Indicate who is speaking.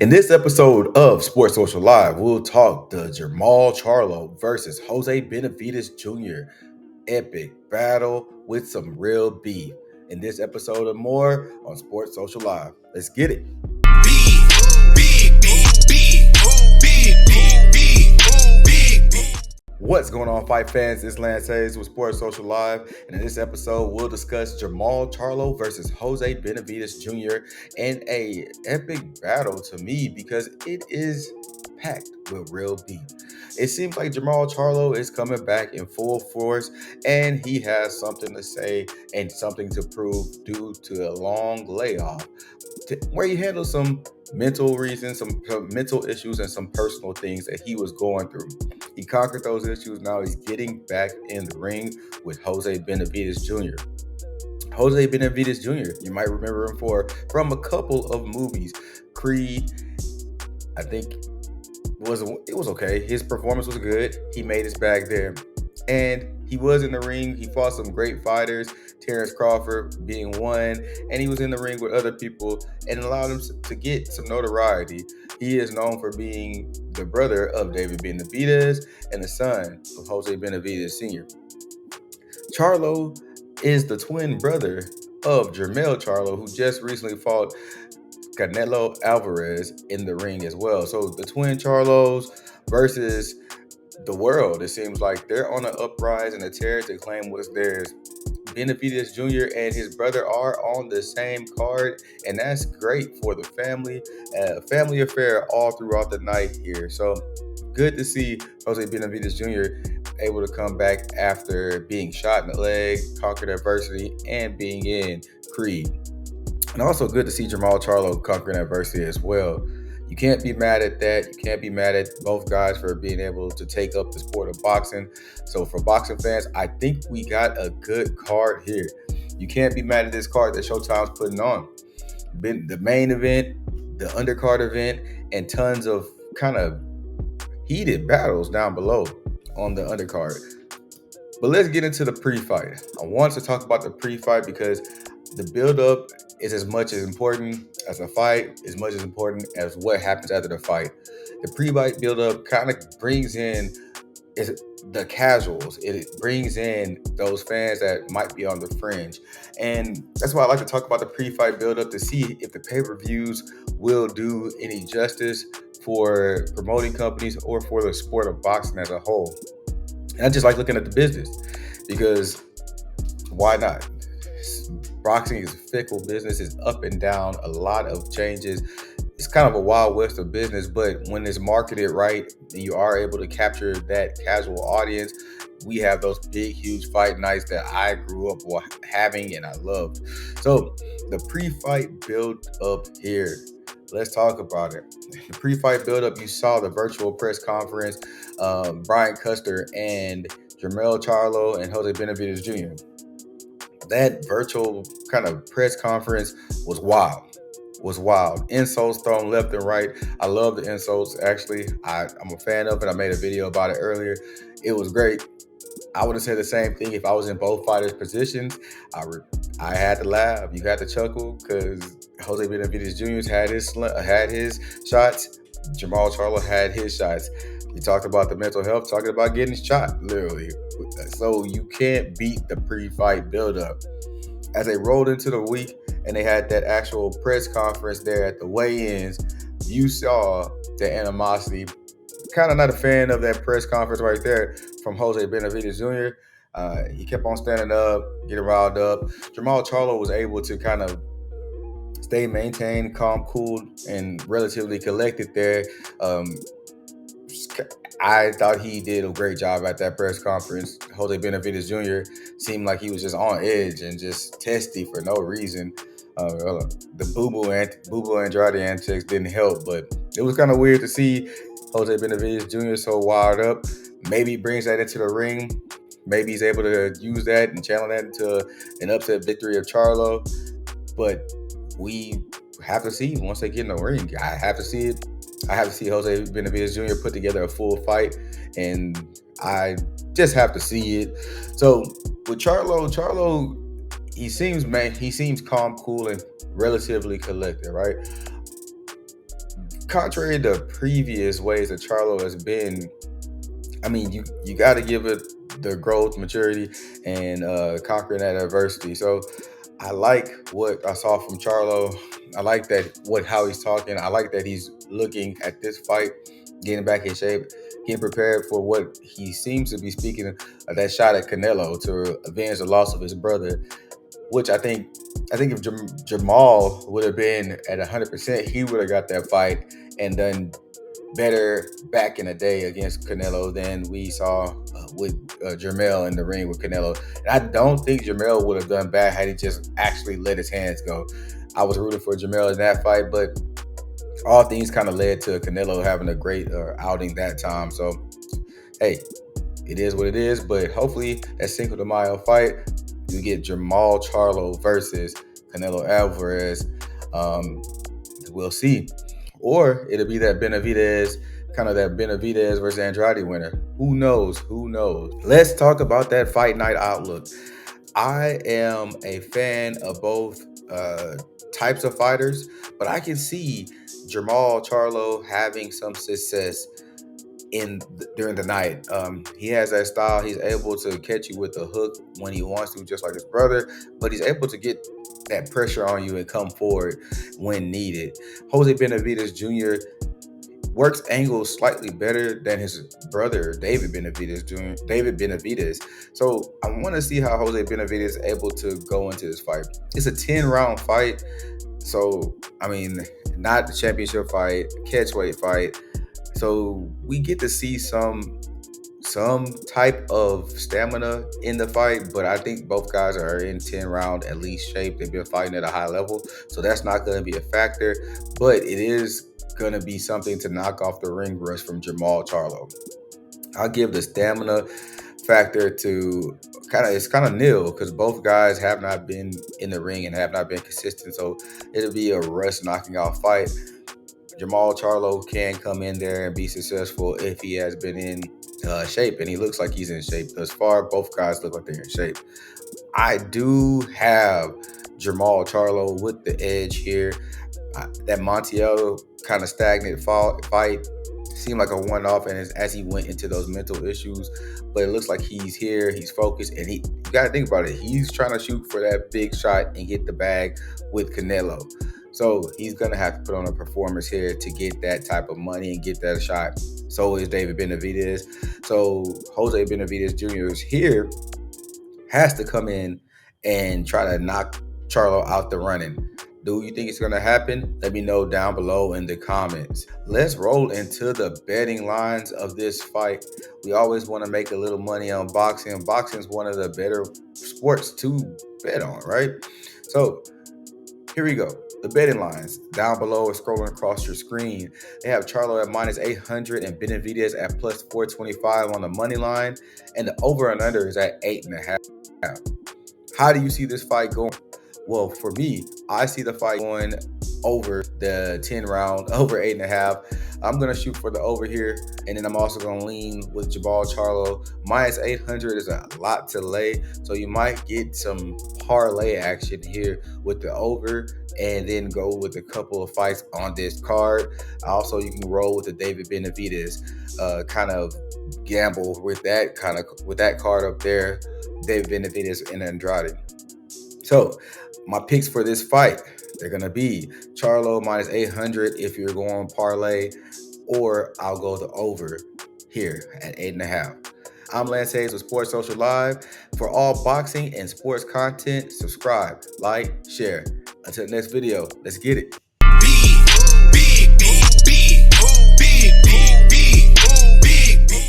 Speaker 1: In this episode of Sports Social Live, we'll talk the Jermall Charlo versus Jose Benavidez Jr. epic battle with some real beef. In this episode and more on Sports Social Live. Let's get it. What's going on, fight fans? It's Lance Hayes with Sports Social Live, and in this episode, we'll discuss Jermall Charlo versus Jose Benavidez Jr. in a epic battle to me because it is packed with real beef. It seems like Jermall Charlo is coming back in full force, and he has something to say and something to prove due to a long layoff, where he handled some mental reasons, some mental issues, and some personal things that he was going through. He conquered those issues. Now he's getting back in the ring with Jose Benavidez Jr. Jose Benavidez Jr., you might remember him from a couple of movies. Creed, I think it was okay. His performance was good. He made his bag there. And he was in the ring. He fought some great fighters, Terrence Crawford being one, and he was in the ring with other people and allowed him to get some notoriety. He is known for being the brother of David Benavidez and the son of Jose Benavidez Sr. Charlo is the twin brother of Jermall Charlo, who just recently fought Canelo Alvarez in the ring as well. So the twin Charlos versus the world. It seems like they're on an uprise, and the territory to claim what's theirs. Benavidez Jr. and his brother are on the same card, and that's great for the family. Family affair all throughout the night here. So good to see Jose Benavidez Jr. able to come back after being shot in the leg, conquered adversity, and being in Creed. And also good to see Jermall Charlo conquering adversity as well. You can't be mad at that. You can't be mad at both guys for being able to take up the sport of boxing. So for boxing fans, I think we got a good card here. You can't be mad at this card that Showtime's putting on. The main event, the undercard event, and tons of kind of heated battles down below on the undercard. But let's get into the pre-fight. I want to talk about the pre-fight because the build-up is as much as important as a fight, as much as important as what happens after the fight. The pre-fight build-up kind of brings in the casuals. It brings in those fans that might be on the fringe. And that's why I like to talk about the pre-fight build-up, to see if the pay-per-views will do any justice for promoting companies or for the sport of boxing as a whole. And I just like looking at the business because why not? Boxing is a fickle business. It's up and down, a lot of changes. It's kind of a wild west of business, but when it's marketed right and you are able to capture that casual audience, we have those big, huge fight nights that I grew up having and I loved. So the pre-fight build up here, let's talk about it. The pre-fight build up, you saw the virtual press conference, Brian Custer and Jermall Charlo and Jose Benavidez Jr. That virtual kind of press conference was wild. Insults thrown left and right. I love the insults, actually. I'm a fan of it. I made a video about it earlier. It was great. I would have said the same thing if I was in both fighters' positions. I had to laugh. You had to chuckle because Jose Benavidez Jr. had his shots. Jermall Charlo had his shots. He talked about the mental health, talking about getting shot, literally. So you can't beat the pre-fight build-up. As they rolled into the week and they had that actual press conference there at the weigh-ins, you saw the animosity. Kind of not a fan of that press conference right there from Jose Benavidez Jr. He kept on standing up, getting riled up. Jermall Charlo was able to kind of maintain calm, cool, and relatively collected there. I thought he did a great job at that press conference. Jose Benavidez Jr. seemed like he was just on edge and just testy for no reason. The Boo-Boo Andrade antics didn't help, but it was kind of weird to see Jose Benavidez Jr. so wired up. Maybe he brings that into the ring. Maybe he's able to use that and channel that into an upset victory of Charlo. But we have to see once they get in the ring. I have to see it. I have to see Jose Benavidez Jr. put together a full fight, and I just have to see it. So with Charlo, he seems calm, cool, and relatively collected, right? contrary to previous ways that Charlo has been, I mean, you got to give it the growth, maturity, and conquering that adversity. So I like what I saw from Charlo. I like that how he's talking. I like that he's looking at this fight, getting back in shape, getting prepared for what he seems to be speaking of, that shot at Canelo to avenge the loss of his brother. Which I think if Jermall would have been at 100%, he would have got that fight and done better back in the day against Canelo than we saw with Jermell in the ring with Canelo. And I don't think Jermell would have done bad had he just actually let his hands go. I was rooting for Jermell in that fight, but all things kind of led to Canelo having a great outing that time. So, hey, it is what it is. But hopefully, that Cinco de Mayo fight, you get Jermall Charlo versus Canelo Alvarez. We'll see. Or it'll be that Benavidez, kind of that Benavidez versus Andrade winner. Who knows? Who knows? Let's talk about that fight night outlook. I am a fan of both types of fighters, but I can see Jermall Charlo having some success during the night. He has that style. He's able to catch you with a hook when he wants to, just like his brother, but he's able to get that pressure on you and come forward when needed. Jose Benavidez Jr. works angles slightly better than his brother David Benavidez Jr. David Benavidez. So I want to see how Jose Benavidez is able to go into this fight. It's a 10-round fight. So I mean, not the championship fight, catchweight fight. So we get to see some type of stamina in the fight, but I think both guys are in 10 round at least shape. They've been fighting at a high level, so that's not going to be a factor, but it is going to be something to knock off the ring rust from Jermall Charlo. I'll give the stamina factor to it's kind of nil because both guys have not been in the ring and have not been consistent, so it'll be a rush knocking out fight. Jermall Charlo can come in there and be successful if he has been in shape, and he looks like he's in shape thus far. Both guys look like they're in shape. I do have Jermall Charlo with the edge here. That Montiel kind of stagnant fight seemed like a one-off, and as he went into those mental issues, but it looks like he's here, he's focused, and you got to think about it. He's trying to shoot for that big shot and get the bag with Canelo. So he's going to have to put on a performance here to get that type of money and get that shot. So is David Benavidez. So Jose Benavidez Jr. is here, has to come in and try to knock Charlo out the running. Do you think it's going to happen? Let me know down below in the comments. Let's roll into the betting lines of this fight. We always want to make a little money on boxing. Boxing is one of the better sports to bet on, right? So here we go. The betting lines down below are scrolling across your screen. They have Charlo at minus 800 and Benavidez at plus 425 on the money line. And the over and under is at 8.5. How do you see this fight going? Well, for me, I see the fight going over the 10 round, over 8.5. I'm going to shoot for the over here. And then I'm also going to lean with Jermall Charlo. Minus 800 is a lot to lay. So you might get some parlay action here with the over and then go with a couple of fights on this card. Also, you can roll with the David Benavidez, kind of gamble with that card up there, David Benavidez and Andrade. So my picks for this fight, they're going to be Charlo minus 800 if you're going parlay, or I'll go the over here at 8.5. I'm Lance Hayes with Sports Social Live. For all boxing and sports content, subscribe, like, share. Until next video, let's get it.